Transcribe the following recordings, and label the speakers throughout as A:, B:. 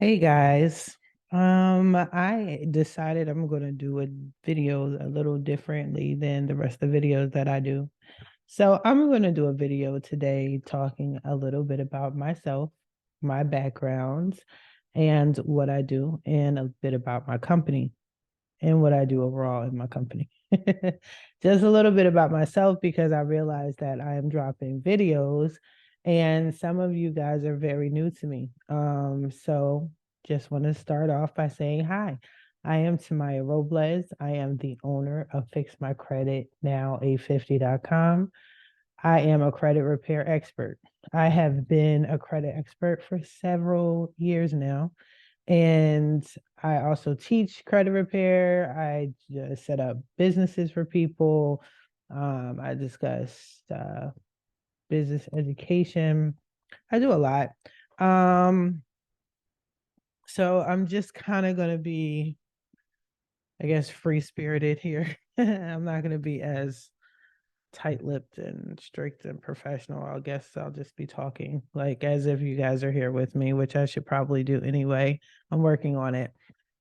A: Hey guys. I decided I'm gonna do a video a little differently than the rest of the videos that I do. So I'm gonna do a video today talking a little bit about myself, my backgrounds, and what I do, and a bit about my company and what I do overall in my company. Just a little bit about myself because I realized that I am dropping videos and some of you guys are very new to me. So just want to start off by saying hi. I am Tamiya Robles. I am the owner of Fix My Credit Now 850.com. I am a credit repair expert. I have been a credit expert for several years now. And I also teach credit repair. I just set up businesses for people. I discuss business education. I do a lot. Um, so I'm just kind of going to be, I guess, free spirited here. I'm not going to be as tight-lipped and strict and professional. I guess I'll just be talking like as if you guys are here with me, which I should probably do anyway. I'm working on it.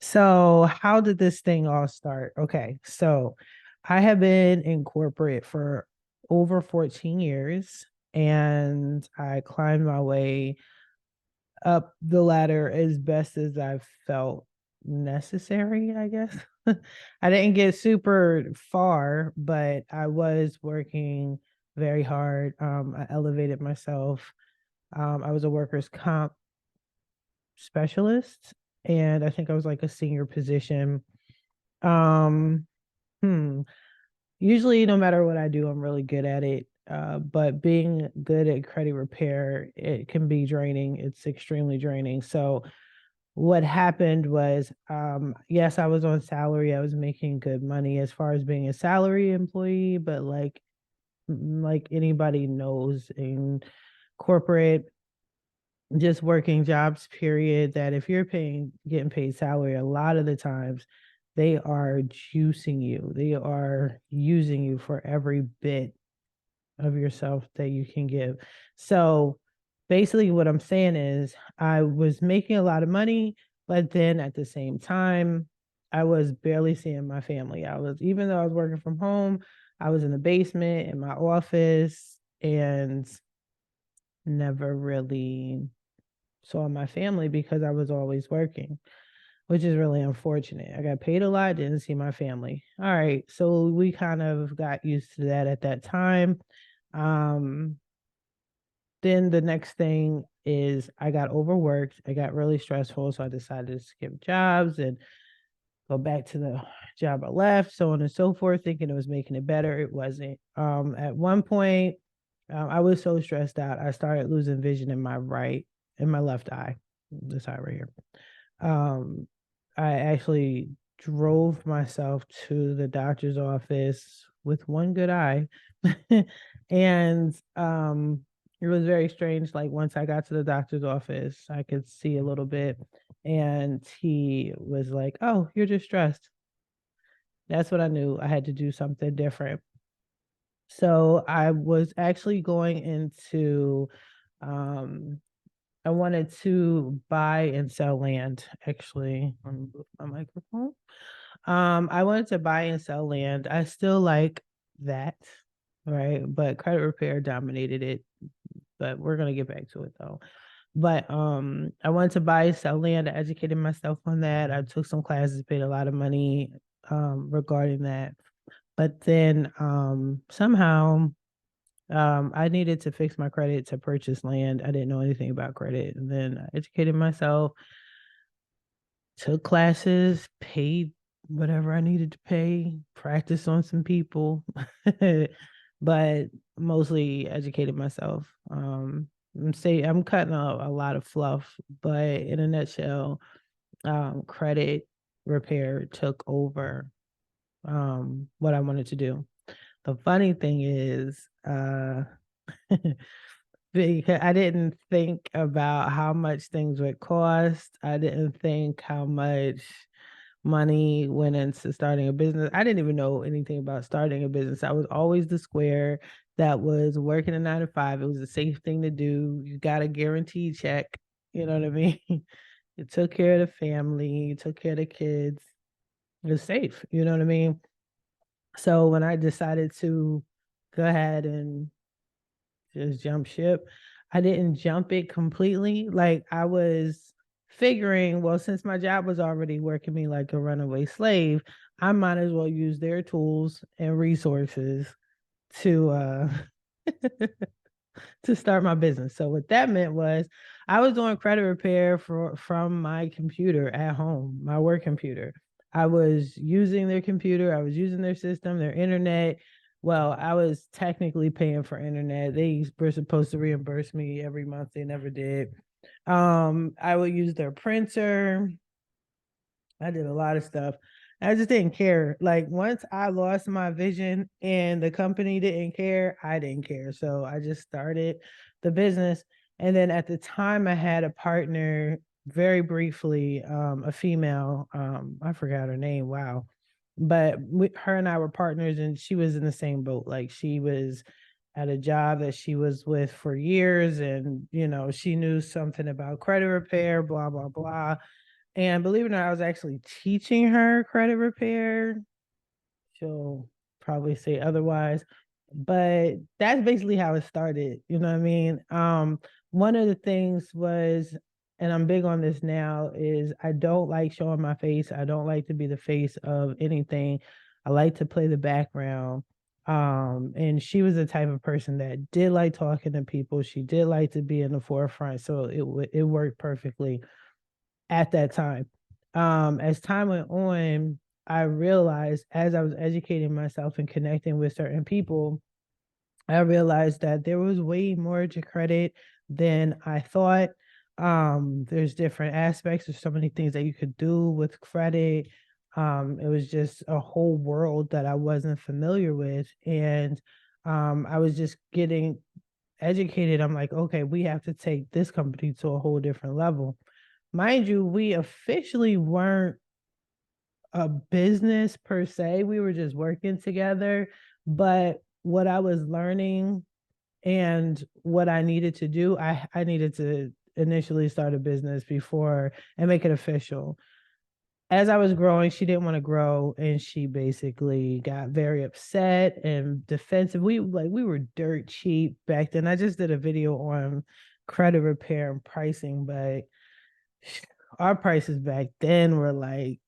A: So, how did this thing all start? Okay, so I have been in corporate for over 14 years and I climbed my way up the ladder as best as I've felt necessary, I guess. I didn't get super far, but I was working very hard. I elevated myself. I was a workers' comp specialist, and I think I was like a senior position. Um, hmm. Usually, no matter what I do, I'm really good at it. But being good at credit repair, it can be draining. It's extremely draining. So what happened was, yes, I was on salary. I was making good money as far as being a salary employee, but like anybody knows in corporate, just working jobs, period, that if you're getting paid salary, a lot of the times they are juicing you. They are using you for every bit of yourself that you can give. So basically, what I'm saying is, I was making a lot of money, but then at the same time, I was barely seeing my family. Even though I was working from home, I was in the basement in my office and never really saw my family because I was always working, which is really unfortunate. I got paid a lot, didn't see my family. All right. So we kind of got used to that at that time. Um, then the next thing is I got overworked. I got really stressful. So I decided to skip jobs and go back to the job I left, so on and so forth, thinking it was making it better. It wasn't. At one point, I was so stressed out, I started losing vision in my left eye, this eye right here. Um, I actually drove myself to the doctor's office with one good eye. And it was very strange. Like once I got to the doctor's office, I could see a little bit. And he was like, "Oh, you're just stressed." That's what I knew. I had to do something different. So I was actually going into um I wanted to buy and sell land. Actually, let me move my microphone. I wanted to buy and sell land. I still like that, right? But credit repair dominated it. But we're gonna get back to it though. But I wanted to buy and sell land. I educated myself on that. I took some classes, paid a lot of money regarding that. But then somehow I needed to fix my credit to purchase land. I didn't know anything about credit. And then I educated myself, took classes, paid whatever I needed to pay, practiced on some people, but mostly educated myself. I'm cutting a lot of fluff, but in a nutshell, credit repair took over what I wanted to do. The funny thing is, because I didn't think about how much things would cost. I didn't think how much money went into starting a business. I didn't even know anything about starting a business. I was always the square that was working a 9 to 5. It was a safe thing to do. You got a guaranteed check. You know what I mean? It took care of the family, took care of the kids. It was safe, you know what I mean? So when I decided to go ahead and just jump ship, I didn't jump it completely. Like I was figuring, well, since my job was already working me like a runaway slave, I might as well use their tools and resources to to start my business. So what that meant was I was doing credit repair from my computer at home, my work computer. I was using their computer, I was using their system, their internet. Well, I was technically paying for internet. They were supposed to reimburse me every month. They never did. I would use their printer. I did a lot of stuff. I just didn't care. Like once I lost my vision and the company didn't care, I didn't care. So I just started the business. And then at the time I had a partner very briefly, a female, I forgot her name. Wow. But her and I were partners and she was in the same boat. Like she was at a job that she was with for years and she knew something about credit repair, blah, blah, blah. And believe it or not, I was actually teaching her credit repair. She'll probably say otherwise, but that's basically how it started. You know what I mean? One of the things was, and I'm big on this now, is I don't like showing my face. I don't like to be the face of anything. I like to play the background. And she was the type of person that did like talking to people. She did like to be in the forefront, so it worked perfectly at that time. As time went on, I realized as I was educating myself and connecting with certain people, I realized that there was way more to credit than I thought. There's different aspects. There's so many things that you could do with credit. It was just a whole world that I wasn't familiar with. And I was just getting educated. I'm like, okay, we have to take this company to a whole different level. Mind you, we officially weren't a business per se. We were just working together. But what I was learning and what I needed to do, I needed to initially start a business before and make it official. As I was growing, she didn't want to grow and she basically got very upset and defensive. We were dirt cheap back then. I just did a video on credit repair and pricing, but our prices back then were like,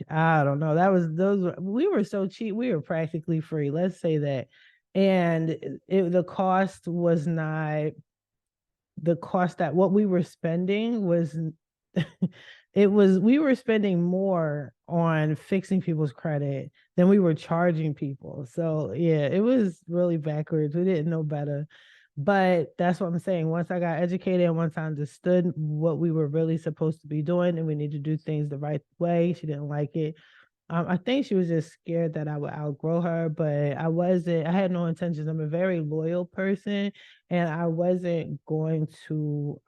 A: I don't know. We were so cheap. We were practically free. Let's say that. And the cost was not the cost that what we were spending was we were spending more on fixing people's credit than we were charging people. So yeah, it was really backwards. We didn't know better. But that's what I'm saying. Once I got educated and once I understood what we were really supposed to be doing and we need to do things the right way, she didn't like it. I think she was just scared that I would outgrow her, but I wasn't. I had no intentions. I'm a very loyal person, and I wasn't going to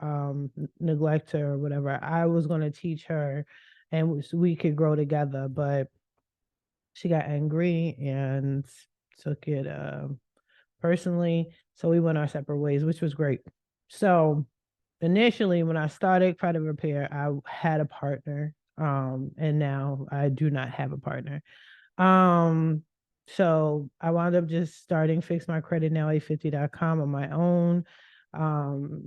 A: neglect her or whatever. I was going to teach her, and we could grow together. But she got angry and took it personally, so we went our separate ways, which was great. So initially, when I started credit repair, I had a partner, and now I do not have a partner. Um, so I wound up just starting Fix My Credit Now 850.com on my own,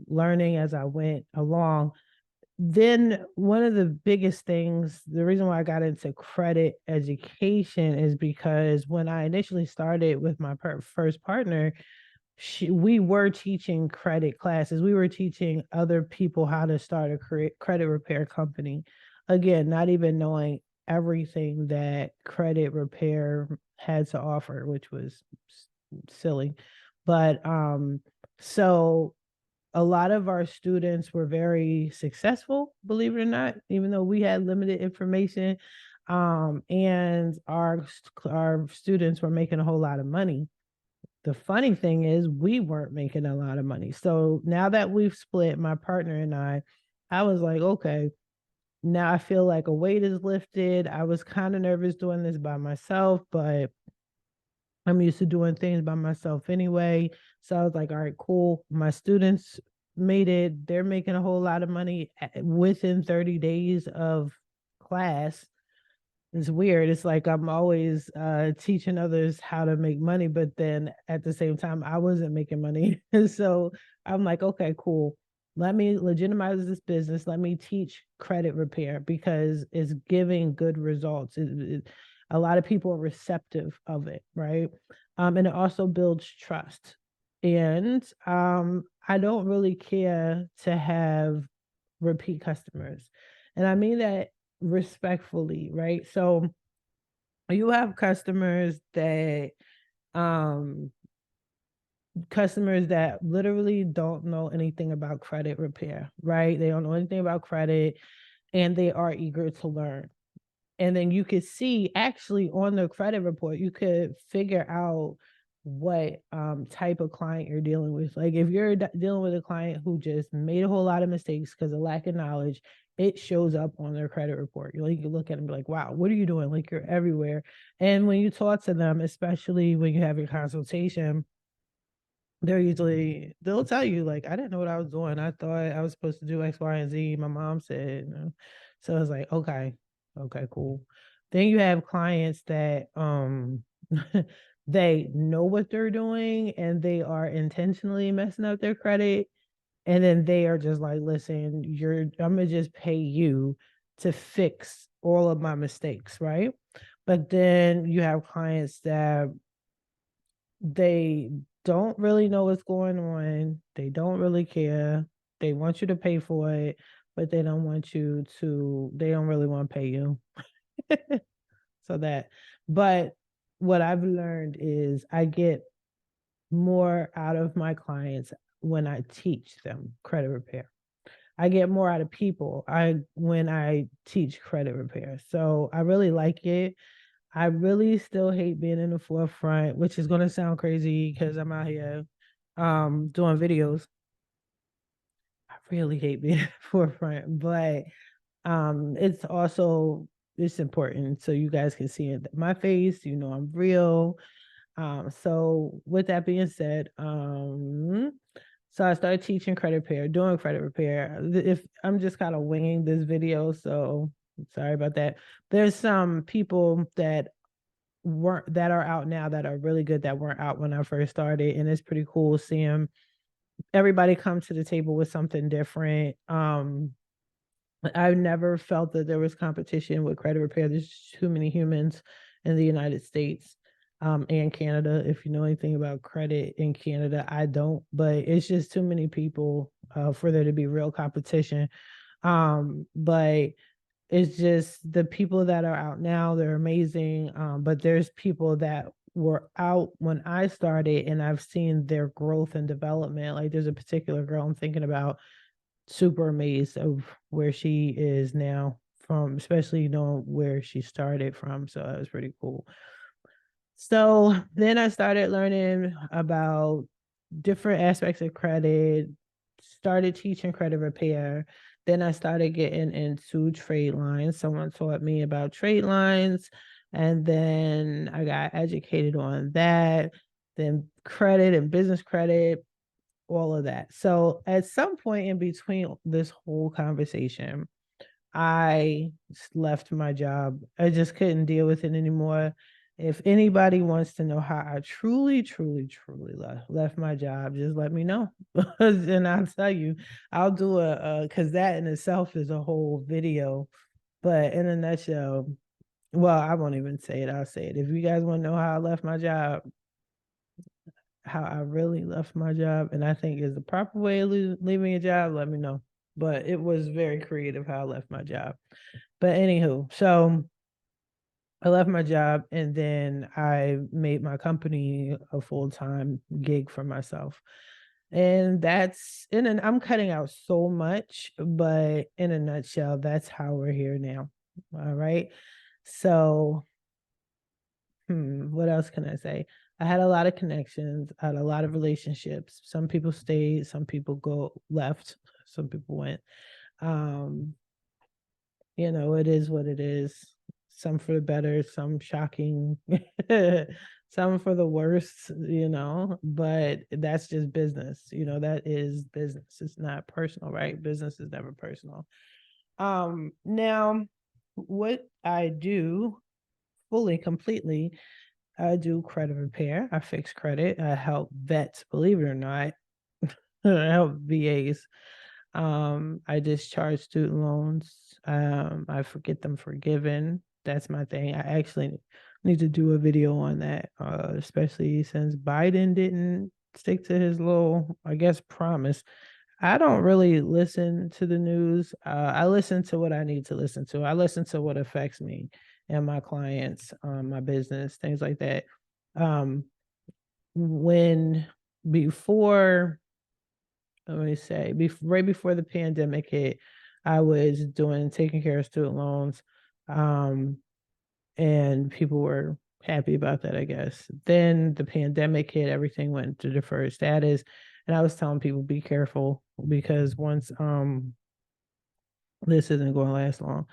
A: learning as I went along. Then one of the biggest things, the reason why I got into credit education is because when I initially started with my first partner, we were teaching credit classes. We were teaching other people how to start a credit repair company. Again, not even knowing everything that credit repair had to offer, which was silly. But so a lot of our students were very successful, believe it or not, even though we had limited information. And our students were making a whole lot of money. The funny thing is we weren't making a lot of money. So now that we've split, my partner and I was like, okay, now I feel like a weight is lifted. I was kind of nervous doing this by myself, but I'm used to doing things by myself anyway. So I was like, all right, cool. My students made it, they're making a whole lot of money within 30 days of class. It's weird. It's like I'm always teaching others how to make money, but then at the same time, I wasn't making money. So I'm like, okay, cool. Let me legitimize this business. Let me teach credit repair because it's giving good results. A lot of people are receptive of it, right? And it also builds trust. And I don't really care to have repeat customers. And I mean that respectfully, right? So you have um customers that literally don't know anything about credit repair, right? They don't know anything about credit and they are eager to learn. And then you could see actually on the credit report, you could figure out what type of client you're dealing with. Like if you're dealing with a client who just made a whole lot of mistakes because of lack of knowledge, it shows up on their credit report. You can look at it and be like, wow, what are you doing? Like you're everywhere. And when you talk to them, especially when you have your consultation, they'll tell you like I didn't know what I was doing. I thought I was supposed to do X, Y, and Z. My mom said, so it's like okay, cool. Then you have clients that they know what they're doing and they are intentionally messing up their credit, and then they are just like, listen, I'm gonna just pay you to fix all of my mistakes, right? But then you have clients that they don't really know what's going on. They don't really care. They want you to pay for it, but they don't really want to pay you. So that, but what I've learned is I get more out of my clients when I teach them credit repair. I get more out of people when I teach credit repair. So I really like it. I really still hate being in the forefront, which is gonna sound crazy because I'm out here doing videos. I really hate being in the forefront, but it's important so you guys can see it. My face, I'm real. So with that being said, so I started teaching credit repair, doing credit repair. If I'm just kind of winging this video, so sorry about that. There's some people that are out now that are really good that weren't out when I first started, and it's pretty cool seeing everybody come to the table with something different. I've never felt that there was competition with credit repair. There's too many humans in the United States and Canada. If you know anything about credit in Canada, I don't, but it's just too many people for there to be real competition. But it's just the people that are out now, they're amazing. But there's people that were out when I started and I've seen their growth and development. Like there's a particular girl I'm thinking about, super amazed of where she is now from, especially knowing where she started from. So that was pretty cool. So then I started learning about different aspects of credit, started teaching credit repair. Then I started getting into trade lines. Someone taught me about trade lines, and then I got educated on that. Then credit and business credit, all of that. So at some point in between this whole conversation, I left my job. I just couldn't deal with it anymore. If anybody wants to know how I truly, truly, truly left my job, just let me know. And I'll tell you, I'll do because that in itself is a whole video. But in a nutshell, well, I won't even say it. I'll say it. If you guys want to know how I left my job, how I really left my job, and I think is the proper way of leaving a job, let me know. But it was very creative how I left my job. But anywho, so I left my job and then I made my company a full-time gig for myself. And I'm cutting out so much, but in a nutshell, that's how we're here now. All right. So what else can I say? I had a lot of connections, I had a lot of relationships. Some people stayed, some people left, some people went. Um, it is what it is. some for the better, some shocking, some for the worst, but that's just business. That is business. It's not personal, right? Business is never personal. Now what I do fully, completely, I do credit repair. I fix credit. I help vets, believe it or not. I help VAs. I discharge student loans. I forget them forgiven. That's my thing. I actually need to do a video on that, especially since Biden didn't stick to his little, I guess, promise. I don't really listen to the news. I listen to what I need to listen to. I listen to what affects me and my clients, my business, things like that. Um, when before let me say, right before the pandemic hit, I was taking care of student loans, and people were happy about that, I guess. Then the pandemic hit, everything went to deferred status, and I was telling people be careful because once this isn't going to last long.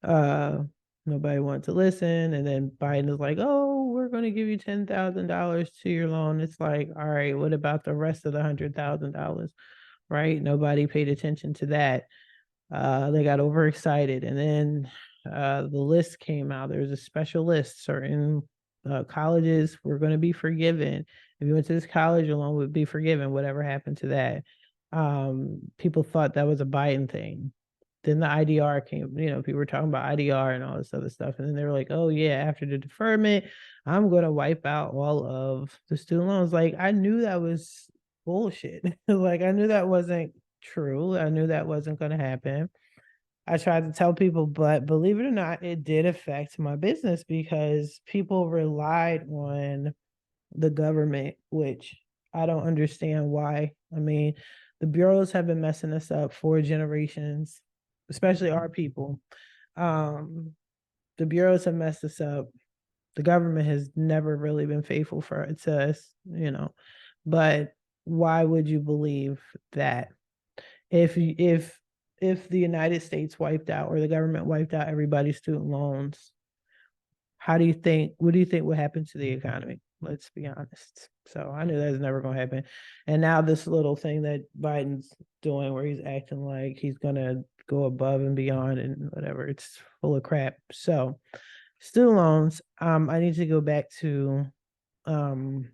A: Uh, Nobody wanted to listen, and then Biden is like, "Oh, we're going to give you $10,000 to your loan." It's like, all right, what about the rest of the $100,000? Right? Nobody paid attention to that. They got overexcited, and then the list came out. There was a special list. Certain colleges were going to be forgiven. If you went to this college, your loan would be forgiven. Whatever happened to that? People thought that was a Biden thing. Then the IDR came. People were talking about IDR and all this other stuff, and then they were like, "Oh yeah, after the deferment, I'm going to wipe out all of the student loans." Like I knew that was bullshit. Like I knew that wasn't true. I knew that wasn't going to happen. I tried to tell people, but believe it or not, it did affect my business because people relied on the government, which I don't understand why. I mean, the bureaus have been messing us up for generations, especially our people. Um, the bureaus have messed us up. The government has never really been faithful to us. But why would you believe that if the United States wiped out or the government wiped out everybody's student loans, what do you think would happen to the economy? Let's be honest. So I knew that was never going to happen. And now this little thing that Biden's doing where he's acting like he's going to go above and beyond and whatever, it's full of crap. So student loans, I need to go back to um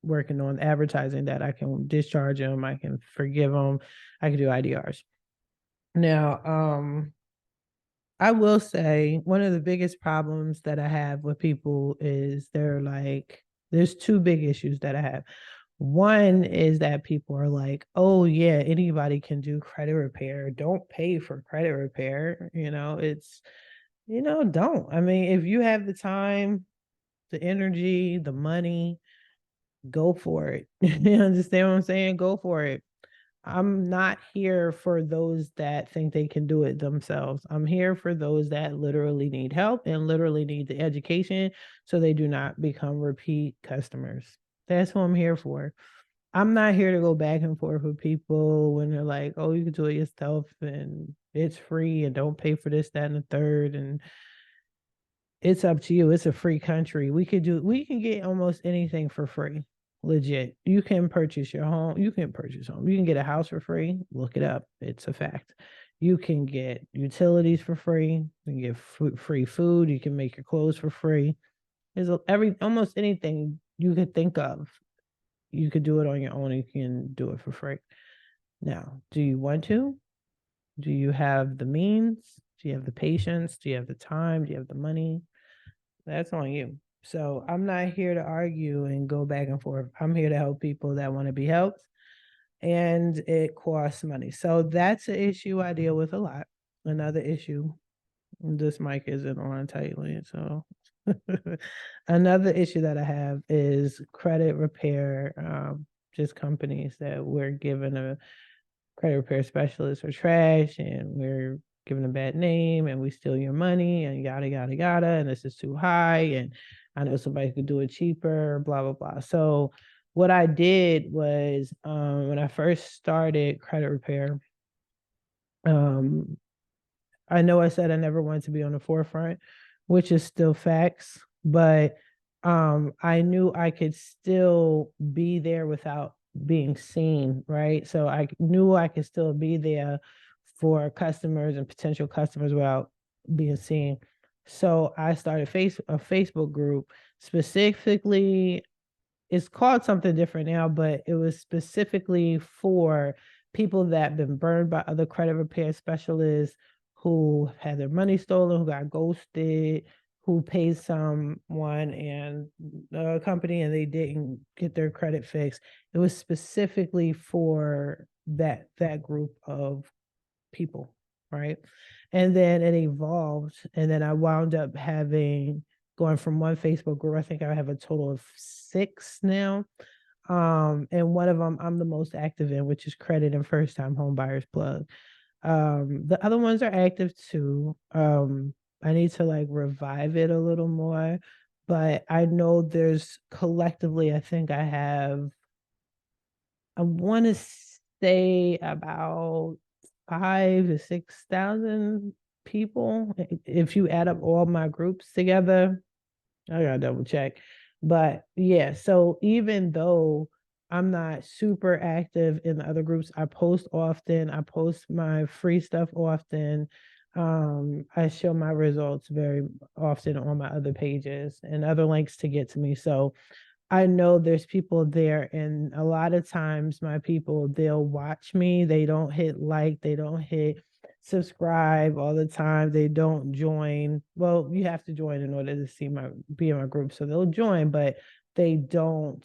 A: working on advertising that I can discharge them, I can forgive them, I can do IDRs. Now, I will say one of the biggest problems that I have with people is there's two big issues that I have. One is that people are like, oh, yeah, anybody can do credit repair. Don't pay for credit repair. Don't. I mean, if you have the time, the energy, the money, go for it. You understand what I'm saying? Go for it. I'm not here for those that think they can do it themselves. I'm here for those that literally need help and literally need the education so they do not become repeat customers. That's who I'm here for. I'm not here to go back and forth with people when they're like, oh, you can do it yourself and it's free and don't pay for this, that, and the third. And it's up to you. It's a free country. We can get almost anything for free. Legit. You can purchase your home. You can purchase home. You can get a house for free. Look it up. It's a fact. You can get utilities for free. You can get free food. You can make your clothes for free. There's almost anything you could think of. You could do it on your own. You can do it for free. Now, do you want to? Do you have the means? Do you have the patience? Do you have the time? Do you have the money? That's on you. So I'm not here to argue and go back and forth. I'm here to help people that want to be helped, and it costs money. So that's an issue I deal with a lot. Another issue, this mic isn't on tightly. So another issue that I have is credit repair, just companies that we're given a credit repair specialist are trash and we're giving a bad name and we steal your money and yada yada yada and this is too high and I know somebody could do it cheaper, blah blah blah. So what I did was when I first started credit repair, um I know I said I never wanted to be on the forefront, which is still facts, but I knew I could still be there without being seen, right? So I knew I could still be there for customers and potential customers without being seen. So I started a Facebook group specifically. It's called something different now, but it was specifically for people that have been burned by other credit repair specialists, who had their money stolen, who got ghosted, who paid someone and a company and they didn't get their credit fixed. It was specifically for that group of people, right? And then it evolved, and then I wound up having going from one Facebook group. I think I have a total of six now. And one of them I'm the most active in, which is credit and first time home buyers plug. The other ones are active too. I need to like revive it a little more, but I know there's collectively, I think I want to say about 5 to 6 thousand people. If you add up all my groups together, I gotta double check. But yeah, so even though I'm not super active in the other groups, I post often. I post my free stuff often. I show my results very often on my other pages and other links to get to me. So I know there's people there, and a lot of times my people, they'll watch me. They don't hit like, they don't hit subscribe all the time. They don't join. Well, you have to join in order to see my be in my group. So they'll join, but they don't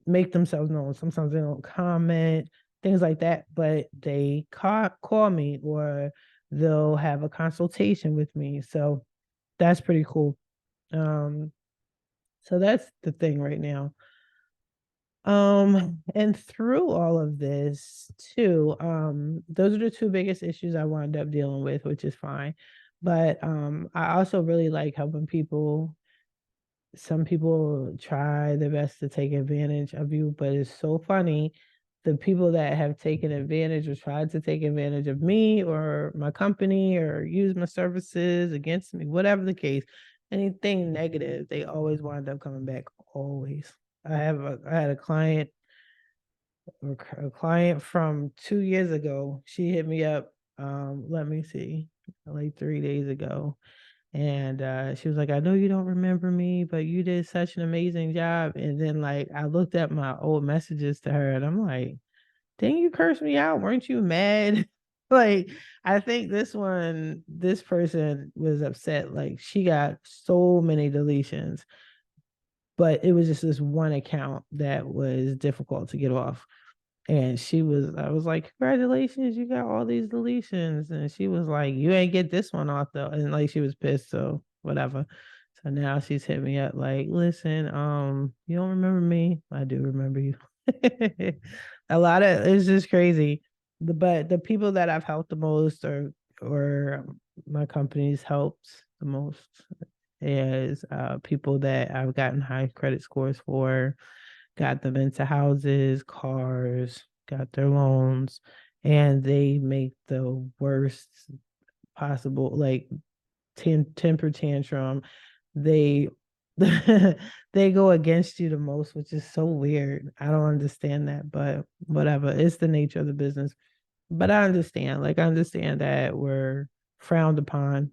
A: make themselves known. Sometimes they don't comment, things like that, but they call me or they'll have a consultation with me. So that's pretty cool. Um so that's the thing right now. And through all of this too, those are the two biggest issues I wound up dealing with, which is fine. But I also really like helping people. Some people try their best to take advantage of you, but it's so funny. The people that have taken advantage or tried to take advantage of me or my company or use my services against me, whatever the case, anything negative, they always wind up coming back. Always. I had a client from 2 years ago. She hit me up. Let me see, like 3 days ago, and she was like, I know you don't remember me, but you did such an amazing job. And then like I looked at my old messages to her and I'm like, didn't you curse me out? Weren't you mad? Like, I think this person was upset. Like she got so many deletions, but it was just this one account that was difficult to get off. And I was like, congratulations, you got all these deletions. And she was like, you ain't get this one off though. And like she was pissed, so whatever. So now she's hit me up like, listen, you don't remember me? I do remember you. A lot of it's just crazy. But the people that I've helped the most or my company's helped the most is people that I've gotten high credit scores for, got them into houses, cars, got their loans, and they make the worst possible, like temper tantrum. They they go against you the most, which is so weird. I don't understand that, but whatever. It's the nature of the business. But I understand. Like I understand that we're frowned upon.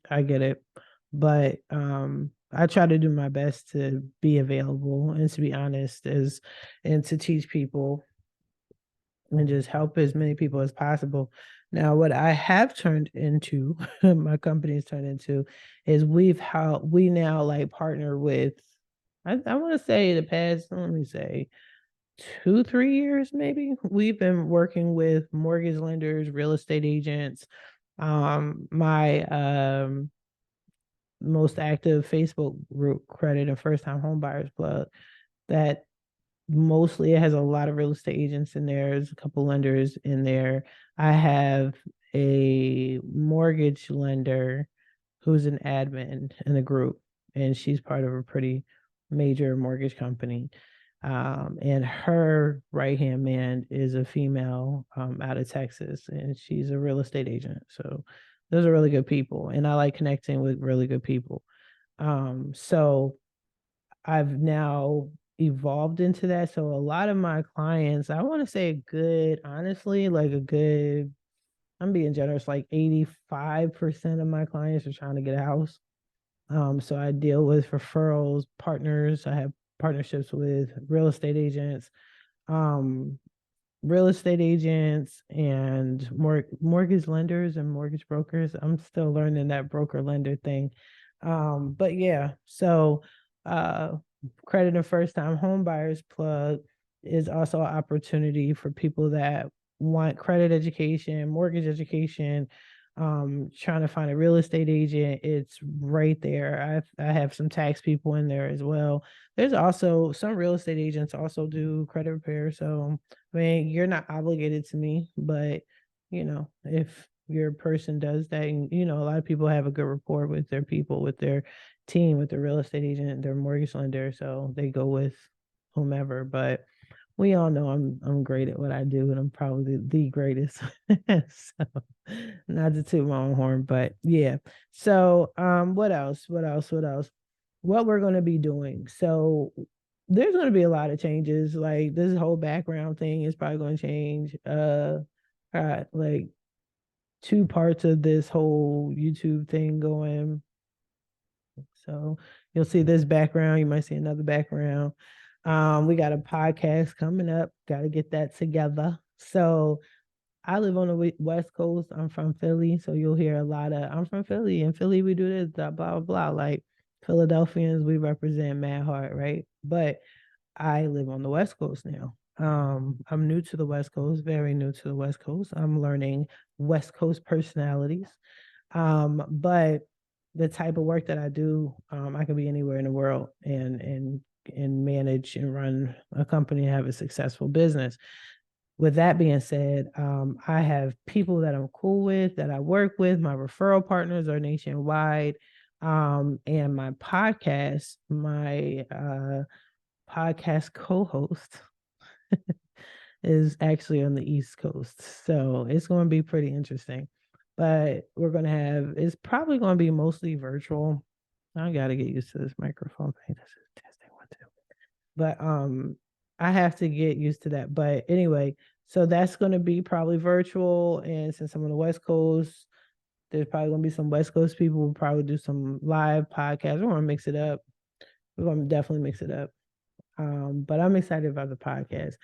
A: I get it. But I try to do my best to be available and to be honest as and to teach people and just help as many people as possible. Now, what I have turned into, my company has turned into, is we now like partner with, I want to say the past, let me say, 2, 3 years maybe. We've been working with mortgage lenders, real estate agents. My most active Facebook group, credit and first time home buyers plug, that mostly it has a lot of real estate agents in there. There's a couple lenders in there. I have a mortgage lender who's an admin in the group, and she's part of a pretty major mortgage company. And her right hand man is a female out of Texas, and she's a real estate agent. So those are really good people, and I like connecting with really good people. So I've now evolved into that. So a lot of my clients, I want to say a good, honestly, like a good, I'm being generous, like 85% of my clients are trying to get a house. So I deal with referrals, partners. I have partnerships with um, real estate agents and mortgage lenders and mortgage brokers. I'm still learning that broker lender thing. But yeah, so uh credit and first time home buyers plug is also an opportunity for people that want credit education, mortgage education, trying to find a real estate agent. It's right there. I have some tax people in there as well. There's also some real estate agents also do credit repair. So I mean, you're not obligated to me, but if your person does that, and a lot of people have a good rapport with their people, with their team, with their real estate agent, their mortgage lender, so they go with whomever. But we all know I'm great at what I do, and I'm probably the greatest. So, not to toot my own horn, but yeah. So, what else? What else? What else? What we're going to be doing. So, there's going to be a lot of changes. Like this whole background thing is probably going to change. Like two parts of this whole YouTube thing going. So you'll see this background. You might see another background. We got a podcast coming up. Got to get that together. So I live on the West Coast. I'm from Philly, so you'll hear a lot of I'm from Philly. In Philly, we do this, blah blah blah. Like Philadelphians, we represent Mad Heart, right? But I live on the West Coast now. I'm new to the West Coast, very new to the West Coast. I'm learning West Coast personalities. But the type of work that I do, I can be anywhere in the world and manage and run a company and have a successful business. With that being said, I have people that I'm cool with, that I work with. My referral partners are nationwide. And my podcast co-host is actually on the East Coast. So it's going to be pretty interesting. But it's probably going to be mostly virtual. I got to get used to this microphone thing. This is testing one, too. But I have to get used to that. But anyway, so that's going to be probably virtual. And since I'm on the West Coast, there's probably going to be some West Coast people who probably do some live podcasts. We're going to mix it up. We're going to definitely mix it up. But I'm excited about the podcast.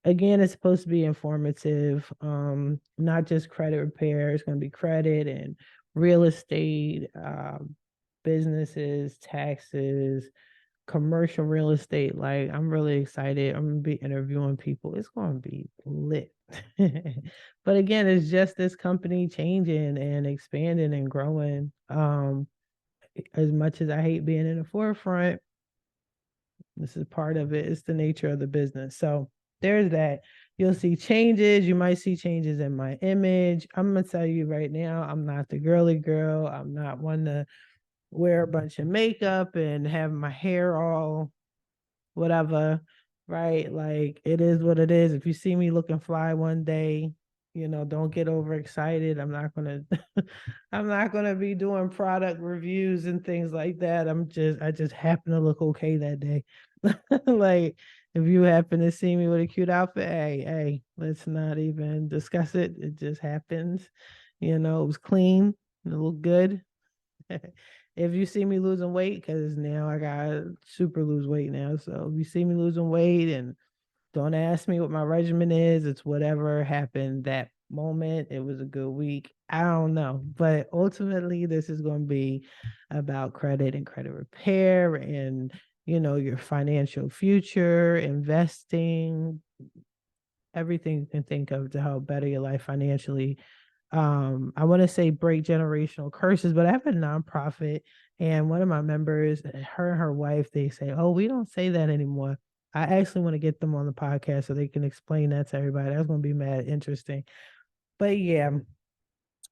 A: Again, it's supposed to be informative, not just credit repair. It's going to be credit and real estate, businesses, taxes, commercial real estate. Like, I'm really excited. I'm going to be interviewing people. It's going to be lit. But again, it's just this company changing and expanding and growing. As much as I hate being in the forefront, this is part of it. It's the nature of the business. So there's that. You'll see changes. You might see changes in my image. I'm gonna tell you right now, I'm not the girly girl. I'm not one to wear a bunch of makeup and have my hair all whatever, right? Like it is what it is. If you see me looking fly one day, don't get overexcited. I'm not gonna be doing product reviews and things like that. I just happen to look okay that day. Like if you happen to see me with a cute outfit, hey, let's not even discuss it. It just happens. It was clean, it looked good. If you see me losing weight, because now I got super lose weight now. So if you see me losing weight, and don't ask me what my regimen is, it's whatever happened that moment. It was a good week. I don't know. But ultimately, this is going to be about credit and credit repair and, your financial future, investing, everything you can think of to help better your life financially. I want to say break generational curses, but I have a nonprofit, and one of my members, her and her wife, they say, oh, we don't say that anymore. I actually want to get them on the podcast so they can explain that to everybody. That's going to be mad interesting. But yeah,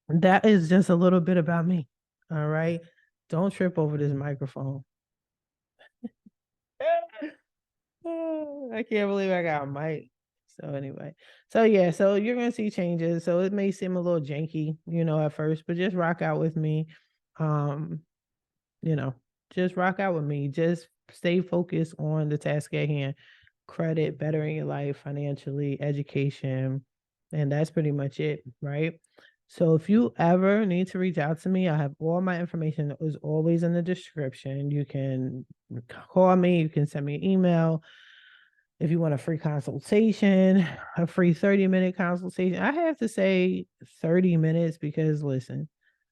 A: that is just a little bit about me. All right. Don't trip over this microphone. I can't believe I got a mic. So anyway, so yeah, so you're gonna see changes. So it may seem a little janky, at first, but just rock out with me. Um, you know, just rock out with me. Just stay focused on the task at hand. Credit, bettering your life financially, education, and that's pretty much it, right? So if you ever need to reach out to me, I have all my information that was always in the description. You can call me, you can send me an email. If you want a free consultation, a free 30-minute consultation. I have to say 30 minutes because listen,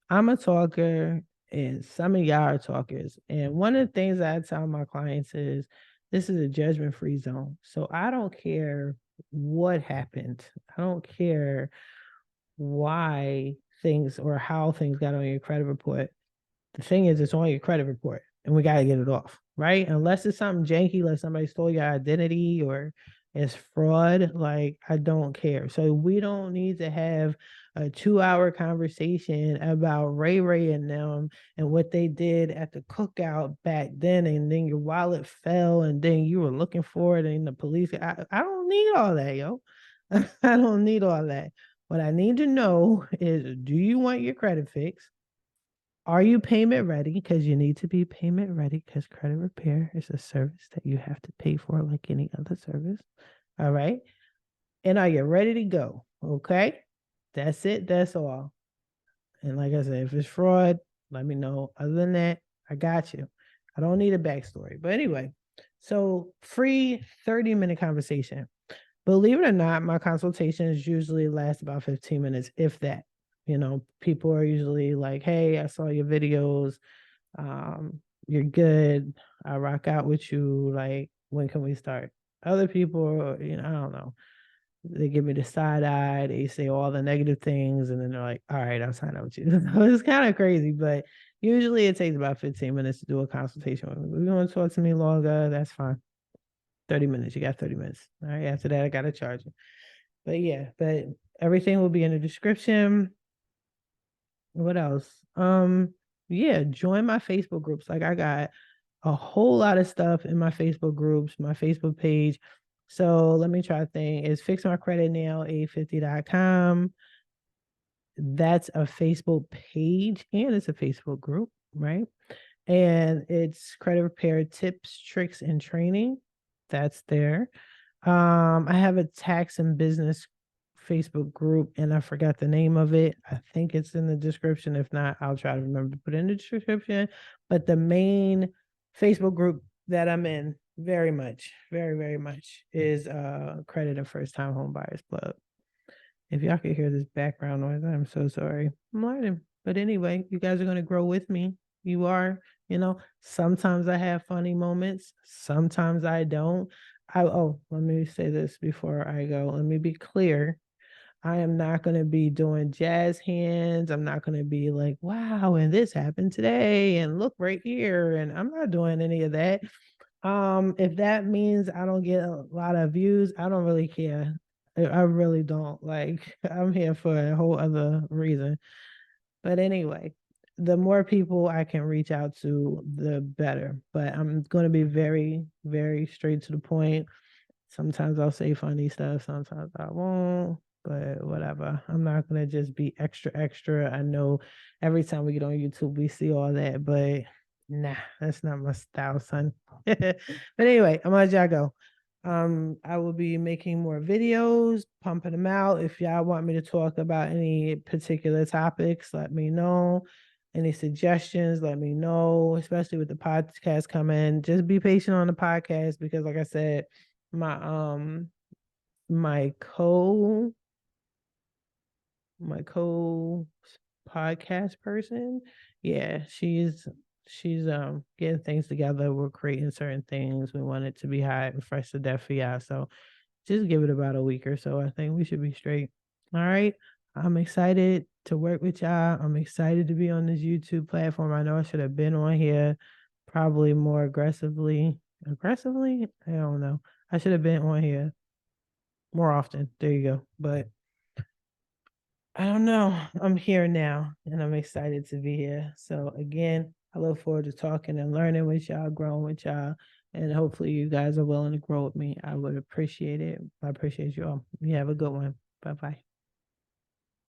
A: I'm a talker and some of y'all are talkers. And one of the things I tell my clients is this is a judgment free zone. So I don't care what happened. I don't care why things or how things got on your credit report. The thing is, it's on your credit report and we got to get it off, right? Unless it's something janky, like somebody stole your identity or it's fraud, like I don't care. So we don't need to have a 2-hour conversation about Ray Ray and them and what they did at the cookout back then. And then your wallet fell and then you were looking for it and the police. I don't need all that, yo. I don't need all that. What I need to know is do you want your credit fixed? Are you payment ready? Because you need to be payment ready because credit repair is a service that you have to pay for like any other service. All right. And are you ready to go? Okay. That's it. That's all. And like I said, if it's fraud, let me know. Other than that, I got you. I don't need a backstory. But anyway, so free 30-minute conversation. Believe it or not, my consultations usually last about 15 minutes, if that. People are usually like, hey, I saw your videos. You're good. I rock out with you. Like, when can we start? Other people, I don't know. They give me the side eye. They say all the negative things, and then they're like, all right, I'll sign up with you. So it's kind of crazy, but usually it takes about 15 minutes to do a consultation with me. If you want to talk to me longer, that's fine. 30 minutes. You got 30 minutes. All right. After that, I got to charge you. But yeah, but everything will be in the description. What else? Yeah, join my Facebook groups. Like I got a whole lot of stuff in my Facebook groups, my Facebook page. So let me try to think. It's Fix My Credit Now, 850.com. That's a Facebook page and it's a Facebook group, right? And it's credit repair tips, tricks, and training. That's there. I have a tax and business Facebook group and I forgot the name of it. I think it's in the description. If not, I'll try to remember to put it in the description. But the main Facebook group that I'm in very, very much is Credit and First Time Home Buyers Club. If y'all could hear this background noise, I'm so sorry. I'm learning. But anyway, you guys are going to grow with me. You are, sometimes I have funny moments, sometimes I don't. Let me say this before I go. Let me be clear. I am not going to be doing jazz hands. I'm not going to be like, wow, and this happened today, and look right here. And I'm not doing any of that. If that means I don't get a lot of views, I don't really care. I really don't. Like, I'm here for a whole other reason. But anyway, the more people I can reach out to, the better. But I'm going to be very, very straight to the point. Sometimes I'll say funny stuff, sometimes I won't, but whatever. I'm not going to just be extra, extra. I know every time we get on YouTube, we see all that, but nah, that's not my style, son. But anyway, I'm gonna let y'all go. I will be making more videos, pumping them out. If y'all want me to talk about any particular topics, let me know. Any suggestions, let me know, especially with the podcast coming. Just be patient on the podcast because like I said, my my co my co podcast person, yeah, she's getting things together. We're creating certain things. We want it to be hot and fresh to death for y'all. So just give it about a week or so. I think we should be straight. All right. I'm excited to work with y'all. I'm excited to be on this YouTube platform. I know I should have been on here probably more aggressively. Aggressively? I don't know. I should have been on here more often. There you go. But I don't know. I'm here now and I'm excited to be here. So again, I look forward to talking and learning with y'all, growing with y'all. And hopefully you guys are willing to grow with me. I would appreciate it. I appreciate you all. You have a good one. Bye bye.